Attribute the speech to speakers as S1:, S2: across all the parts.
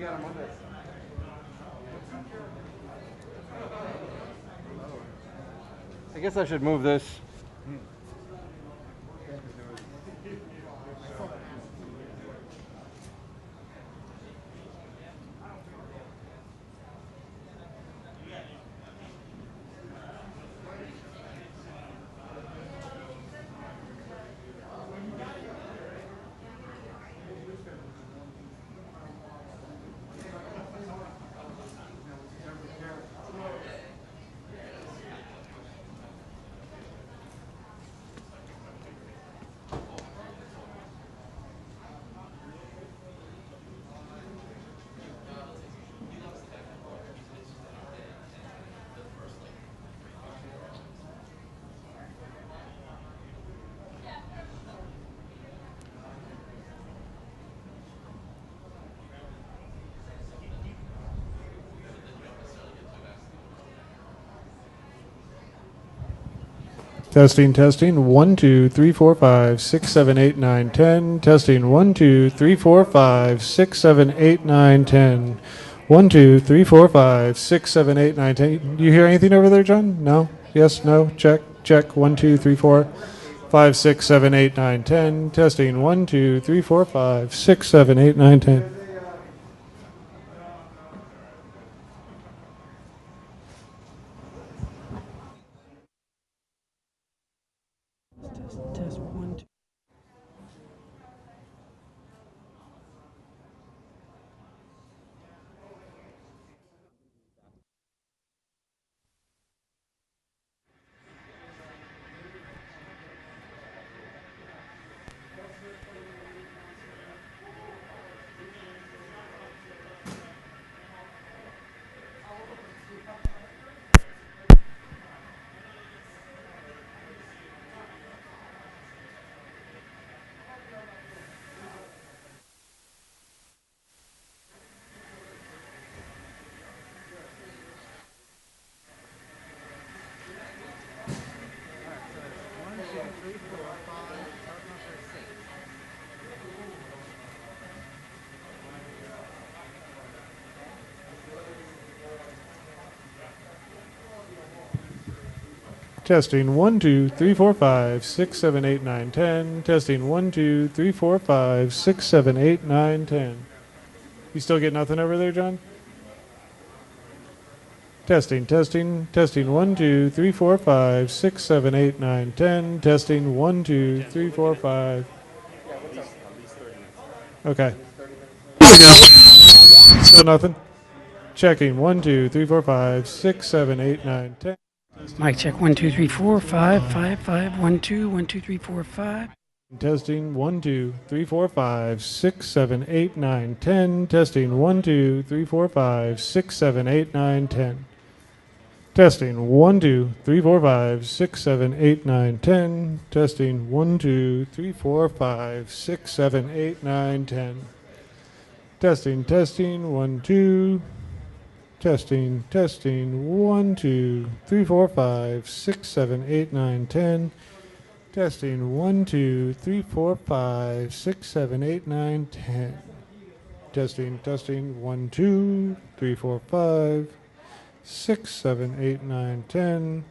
S1: I guess I should move this.
S2: Testing, testing. 1, 2, 3, 4, 5, 6, 7, 8, 9, 10. Testing. 1, 2, 3, 4, 5, 6, 7, 8, 9, 10. 1, 2, 3, 4, 5, 6, 7, 8, 9, 10. Do you hear anything over there, John? No? Yes? No? Check? Check. 1, 2, 3, 4, 5, 6, 7, 8, 9, 10. Testing. 1, 2, 3, 4, 5, 6, 7, 8, 9, 10.
S3: Test 1, 2.
S2: Testing. 1, 2, 3, 4, 5, 6, 7, 8, 9, 10. Testing. 1, 2, 3, 4, 5, 6, 7, 8, 9, 10. You still get nothing over there, John? Testing, testing, testing. 1, 2, 3, 4, 5, 6, 7, 8, 9, 10. Testing. 1, 2, 3, 4, 5. Okay. Here we go. Still nothing. Checking. 1, 2, 3, 4, 5, 6, 7, 8, 9, 10.
S3: Mic check 1, 2, 3, 4, 5, 5, 5, 1, 2, 1, 2, 3, 4, 5.
S2: Testing. 1, 2, 3, 4, 5, 6, 7, 8, 9, 10. Testing. 1, 2, 3, 4, 5, 6, 7, 8, 9, 10. Testing. 1, 2, 3, 4, 5, 6, 7, 8, 9, 10. Testing. 1, 2, 3, 4, 5, 6, 7, 8, 9, 10. Testing, testing. 1, 2. Testing, testing. 1, 2, 3, 4, 5, 6, 7, 8, 9, 10. Testing. 1, 2, 3, 4, 5, 6, 7, 8, 9, 10. Testing, testing. 1, 2, 3, 4, 5, 6, 7, 8, 9, 10.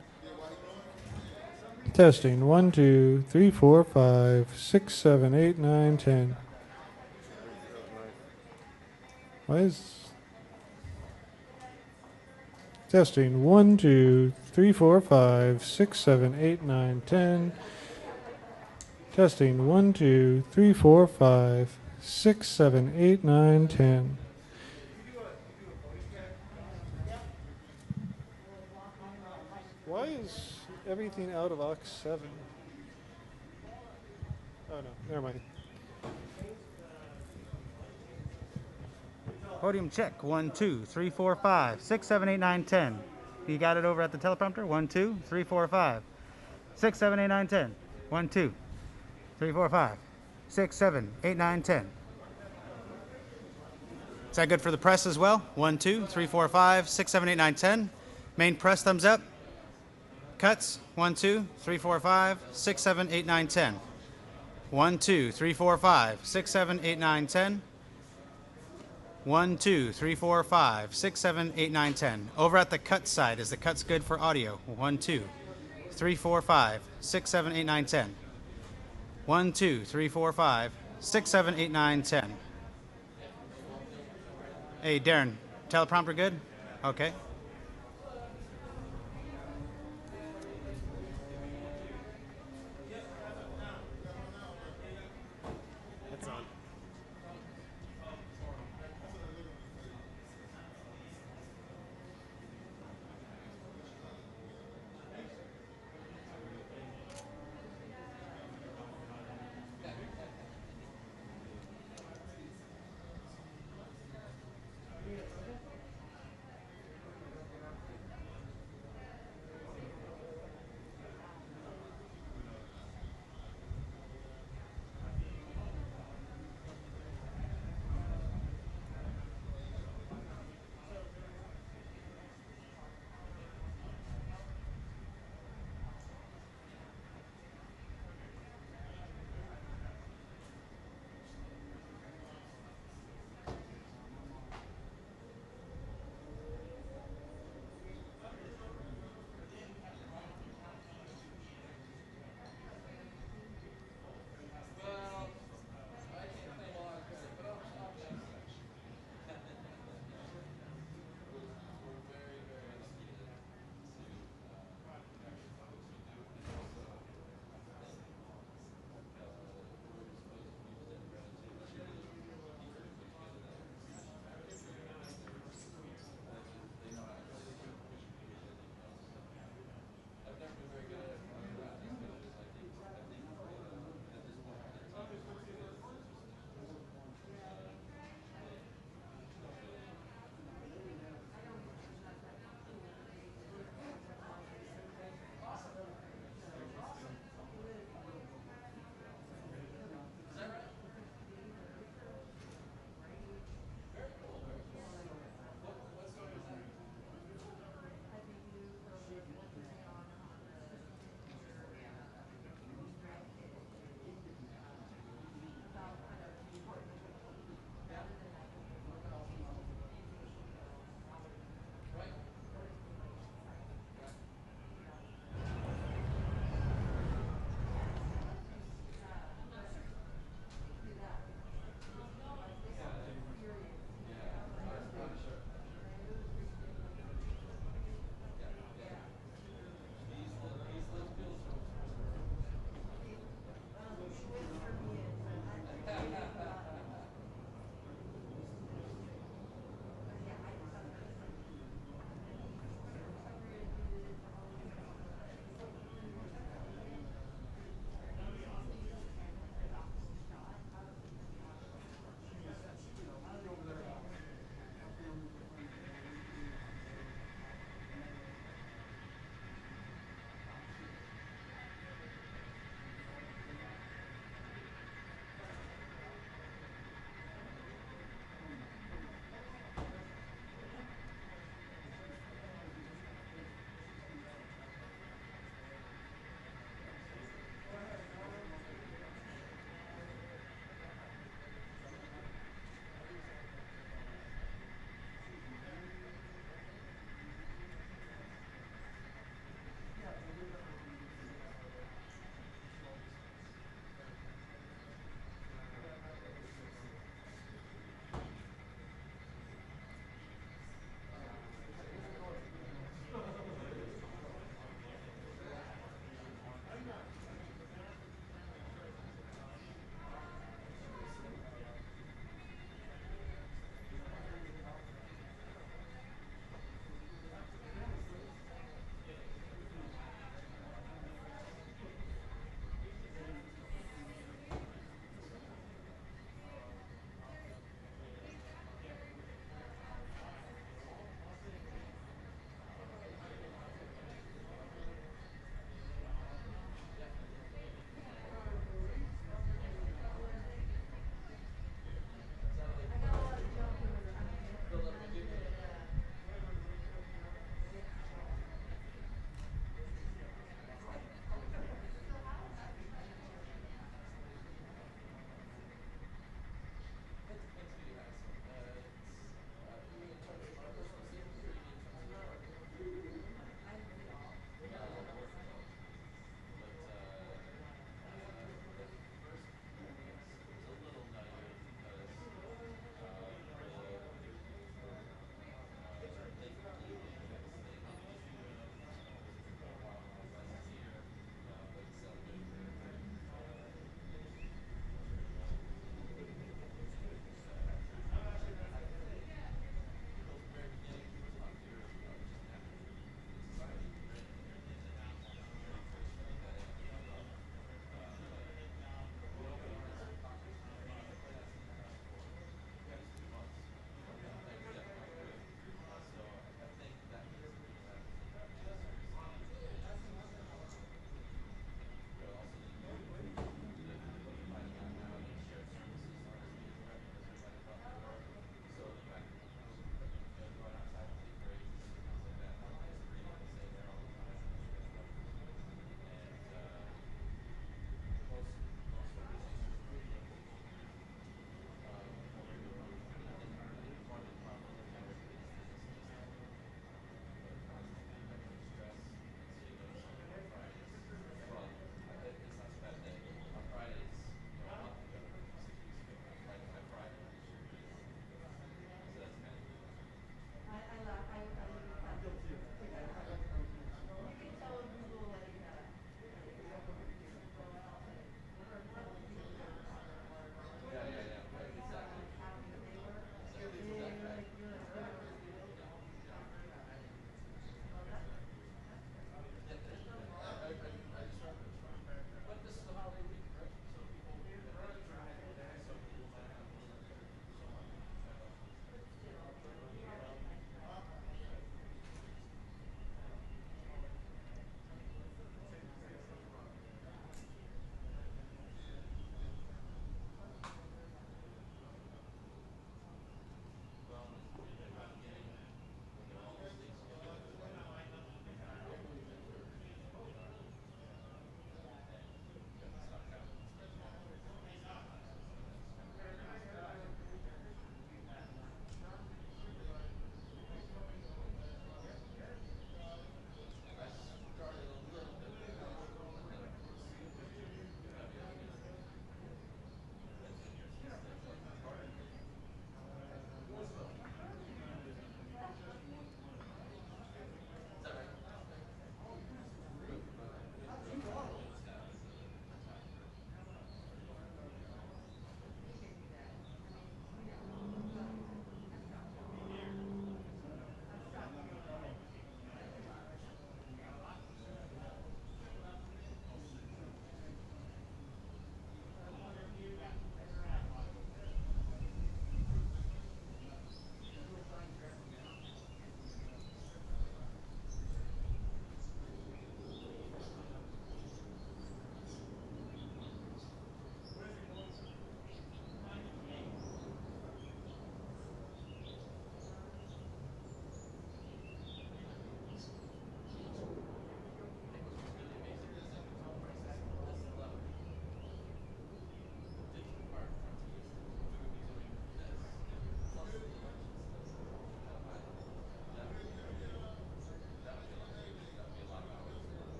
S2: Testing. 1, 2, 3, 4, 5, 6, 7, 8, 9, 10. Why is. Testing. 1, 2, 3, 4, 5, 6, 7, 8, 9, 10. Testing. 1, 2, 3, 4, 5, 6, 7, 8, 9, 10. Why is everything out of aux 7? Oh no, never mind.
S4: Podium check. 1, 2, 3, 4, 5, 6, 7, 8, 9, 10. You got it over at the teleprompter? 1, 2, 3, 4, 5, 6, 7, 8, 9, 10. 1, 2, 3, 4, 5, 6, 7, 8, 9, 10. Is that good for the press as well? 1, 2, 3, 4, 5, 6, 7, 8, 9, 10. Main press, thumbs up. Cuts. 1, 2, 3, 4, 5, 6, 7, 8, 9, 10. 1, 2, 3, 4, 5, 6, 7, 8, 9, 10. 1, 2, 3, 4, 5, 6, 7, 8, 9, 10. Over at the cut side, is the cuts good for audio? 1, 2, 3, 4, 5, 6, 7, 8, 9, 10. 1, 2, 3, 4, 5, 6, 7, 8, 9, 10. Hey, Darren, teleprompter good? Okay.
S5: That's on.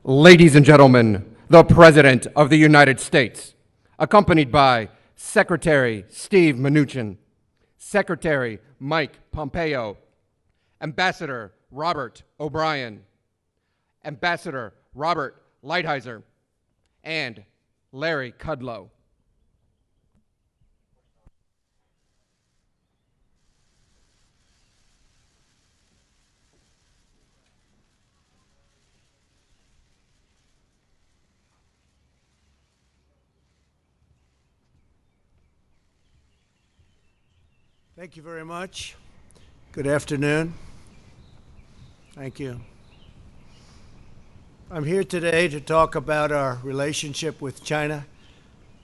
S5: Ladies and gentlemen, the President of the United States, accompanied by Secretary Steve Mnuchin, Secretary Mike Pompeo, Ambassador Robert O'Brien, Ambassador Robert Lighthizer, and Larry Kudlow.
S6: Thank you very much. Good afternoon. Thank you. I'm here today to talk about our relationship with China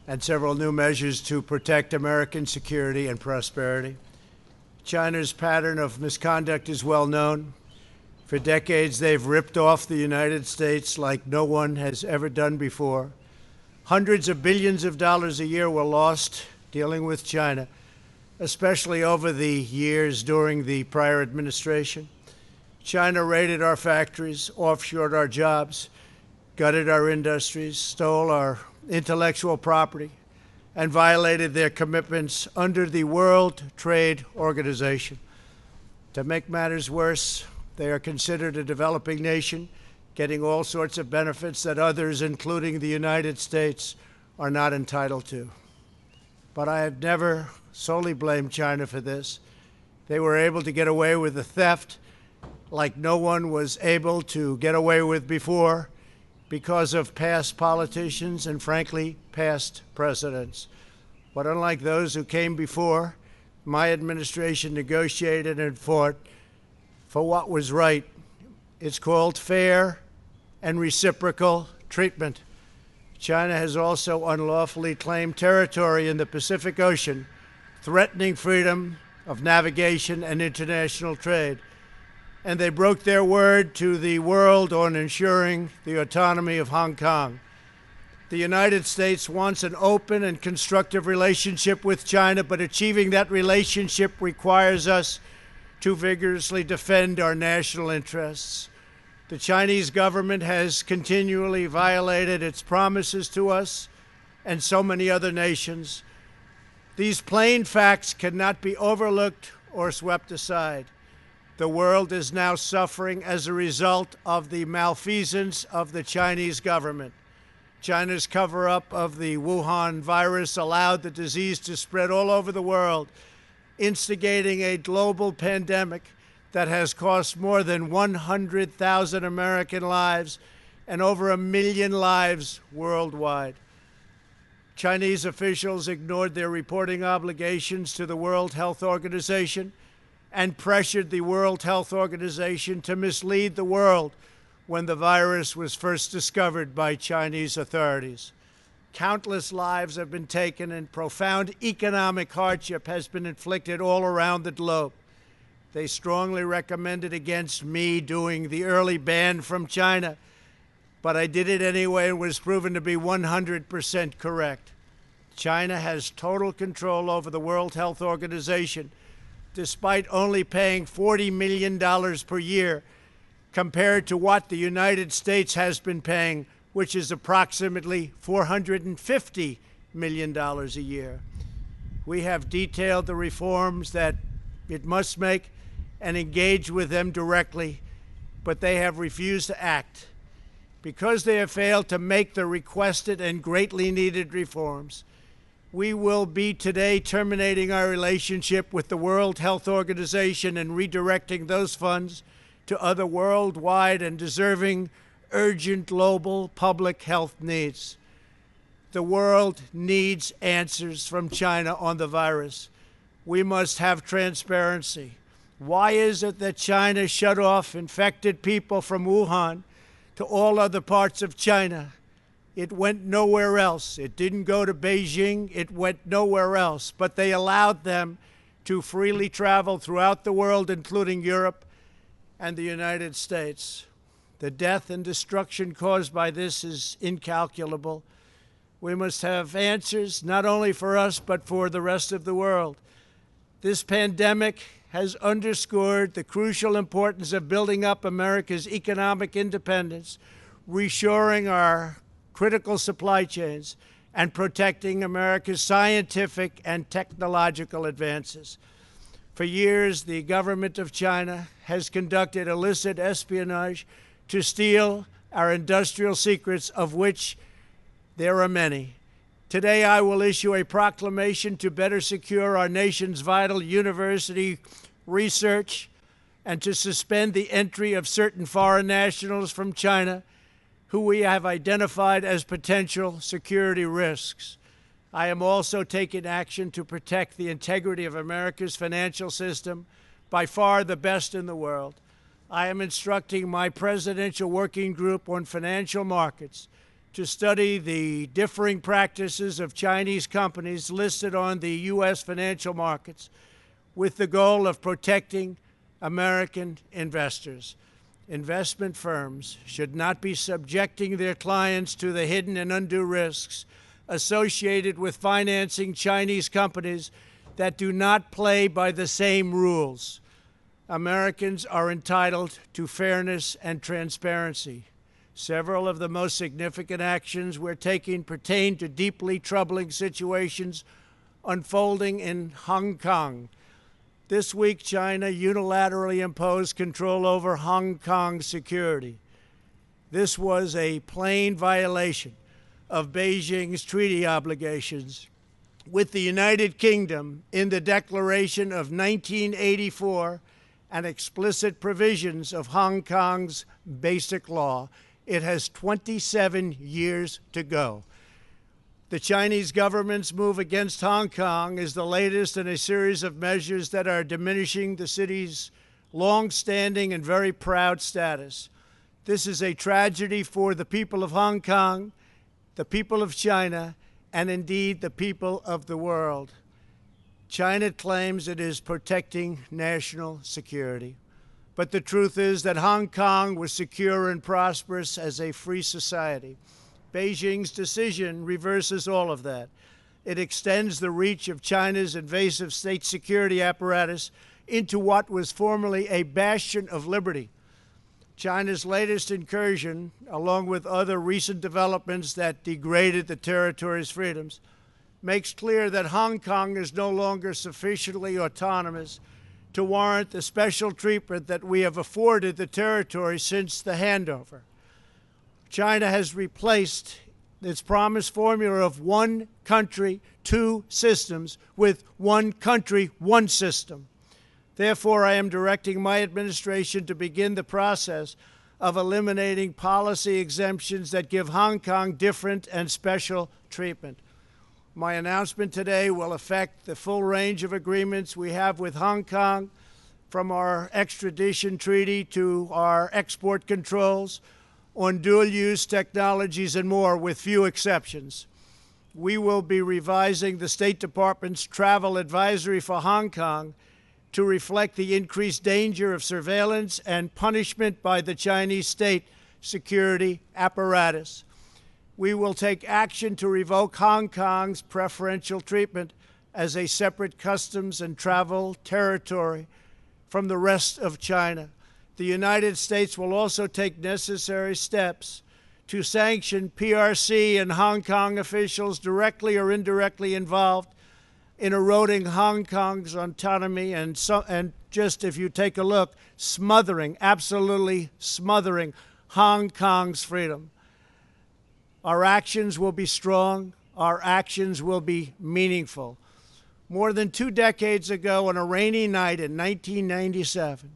S6: and several new measures to protect American security and prosperity. China's pattern of misconduct is well known. For decades, they've ripped off the United States like no one has ever done before. Hundreds of billions of dollars a year were lost dealing with China, especially over the years during the prior administration. China raided our factories, offshored our jobs, gutted our industries, stole our intellectual property, and violated their commitments under the World Trade Organization. To make matters worse, they are considered a developing nation, getting all sorts of benefits that others, including the United States, are not entitled to. But I have never solely blamed China for this. They were able to get away with the theft like no one was able to get away with before because of past politicians and, frankly, past presidents. But unlike those who came before, my administration negotiated and fought for what was right. It's called fair and reciprocal treatment. China has also unlawfully claimed territory in the Pacific Ocean, threatening freedom of navigation and international trade. And they broke their word to the world on ensuring the autonomy of Hong Kong. The United States wants an open and constructive relationship with China, but achieving that relationship requires us to vigorously defend our national interests. The Chinese government has continually violated its promises to us and so many other nations. These plain facts cannot be overlooked or swept aside. The world is now suffering as a result of the malfeasance of the Chinese government. China's cover-up of the Wuhan virus allowed the disease to spread all over the world, instigating a global pandemic that has cost more than 100,000 American lives and over 1 million lives worldwide. Chinese officials ignored their reporting obligations to the World Health Organization and pressured the World Health Organization to mislead the world when the virus was first discovered by Chinese authorities. Countless lives have been taken and profound economic hardship has been inflicted all around the globe. They strongly recommended against me doing the early ban from China, but I did it anyway and was proven to be 100% correct. China has total control over the World Health Organization, despite only paying $40 million per year compared to what the United States has been paying, which is approximately $450 million a year. We have detailed the reforms that it must make and engage with them directly, but they have refused to act. Because they have failed to make the requested and greatly needed reforms, we will be today terminating our relationship with the World Health Organization and redirecting those funds to other worldwide and deserving urgent global public health needs. The world needs answers from China on the virus. We must have transparency. Why is it that China shut off infected people from Wuhan to all other parts of China? It went nowhere else. It didn't go to Beijing. It went nowhere else. But they allowed them to freely travel throughout the world, including Europe and the United States. The death and destruction caused by this is incalculable. We must have answers, not only for us, but for the rest of the world. This pandemic has underscored the crucial importance of building up America's economic independence, reshoring our critical supply chains, and protecting America's scientific and technological advances. For years, the government of China has conducted illicit espionage to steal our industrial secrets, of which there are many. Today, I will issue a proclamation to better secure our nation's vital university research and to suspend the entry of certain foreign nationals from China who we have identified as potential security risks. I am also taking action to protect the integrity of America's financial system, by far the best in the world. I am instructing my Presidential Working Group on Financial Markets to study the differing practices of Chinese companies listed on the U.S. financial markets with the goal of protecting American investors. Investment firms should not be subjecting their clients to the hidden and undue risks associated with financing Chinese companies that do not play by the same rules. Americans are entitled to fairness and transparency. Several of the most significant actions we're taking pertain to deeply troubling situations unfolding in Hong Kong. This week, China unilaterally imposed control over Hong Kong's security. This was a plain violation of Beijing's treaty obligations with the United Kingdom in the Declaration of 1984 and explicit provisions of Hong Kong's Basic Law. It has 27 years to go. The Chinese government's move against Hong Kong is the latest in a series of measures that are diminishing the city's long-standing and very proud status. This is a tragedy for the people of Hong Kong, the people of China, and indeed the people of the world. China claims it is protecting national security. But the truth is that Hong Kong was secure and prosperous as a free society. Beijing's decision reverses all of that. It extends the reach of China's invasive state security apparatus into what was formerly a bastion of liberty. China's latest incursion, along with other recent developments that degraded the territory's freedoms, makes clear that Hong Kong is no longer sufficiently autonomous to warrant the special treatment that we have afforded the territory since the handover. China has replaced its promised formula of one country, two systems with one country, one system. Therefore, I am directing my administration to begin the process of eliminating policy exemptions that give Hong Kong different and special treatment. My announcement today will affect the full range of agreements we have with Hong Kong, from our extradition treaty to our export controls on dual-use technologies and more, with few exceptions. We will be revising the State Department's travel advisory for Hong Kong to reflect the increased danger of surveillance and punishment by the Chinese state security apparatus. We will take action to revoke Hong Kong's preferential treatment as a separate customs and travel territory from the rest of China. The United States will also take necessary steps to sanction PRC and Hong Kong officials directly or indirectly involved in eroding Hong Kong's autonomy and just, if you take a look, absolutely smothering Hong Kong's freedom. Our actions will be strong. Our actions will be meaningful. More than 2 decades ago, on a rainy night in 1997,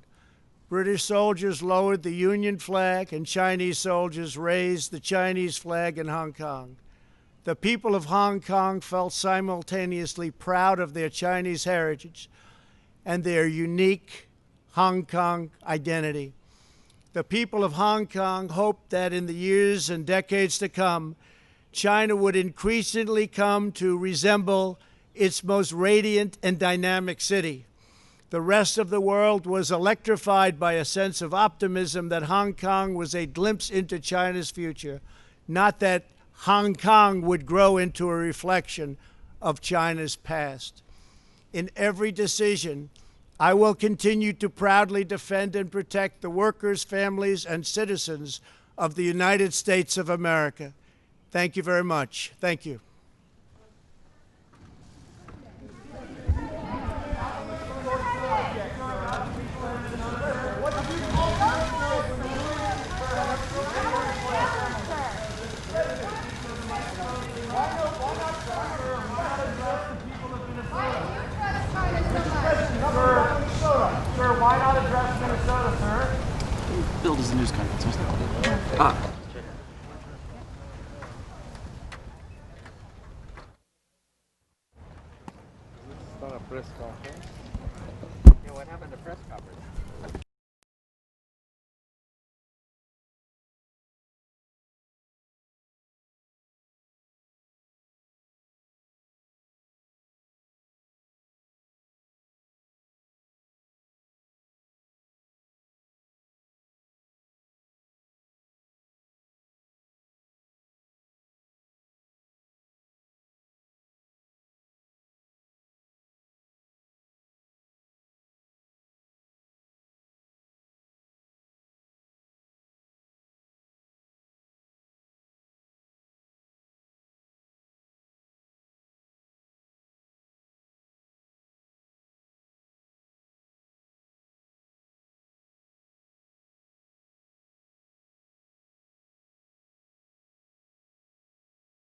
S6: British soldiers lowered the Union flag and Chinese soldiers raised the Chinese flag in Hong Kong. The people of Hong Kong felt simultaneously proud of their Chinese heritage and their unique Hong Kong identity. The people of Hong Kong hoped that in the years and decades to come, China would increasingly come to resemble its most radiant and dynamic city. The rest of the world was electrified by a sense of optimism that Hong Kong was a glimpse into China's future, not that Hong Kong would grow into a reflection of China's past. In every decision, I will continue to proudly defend and protect the workers, families, and citizens of the United States of America. Thank you very much. Thank you.
S1: Sir, why not address Minnesota, sir?
S7: Billed as a news conference. What's that?
S1: It's not a press conference. Yeah, what happened to press conference?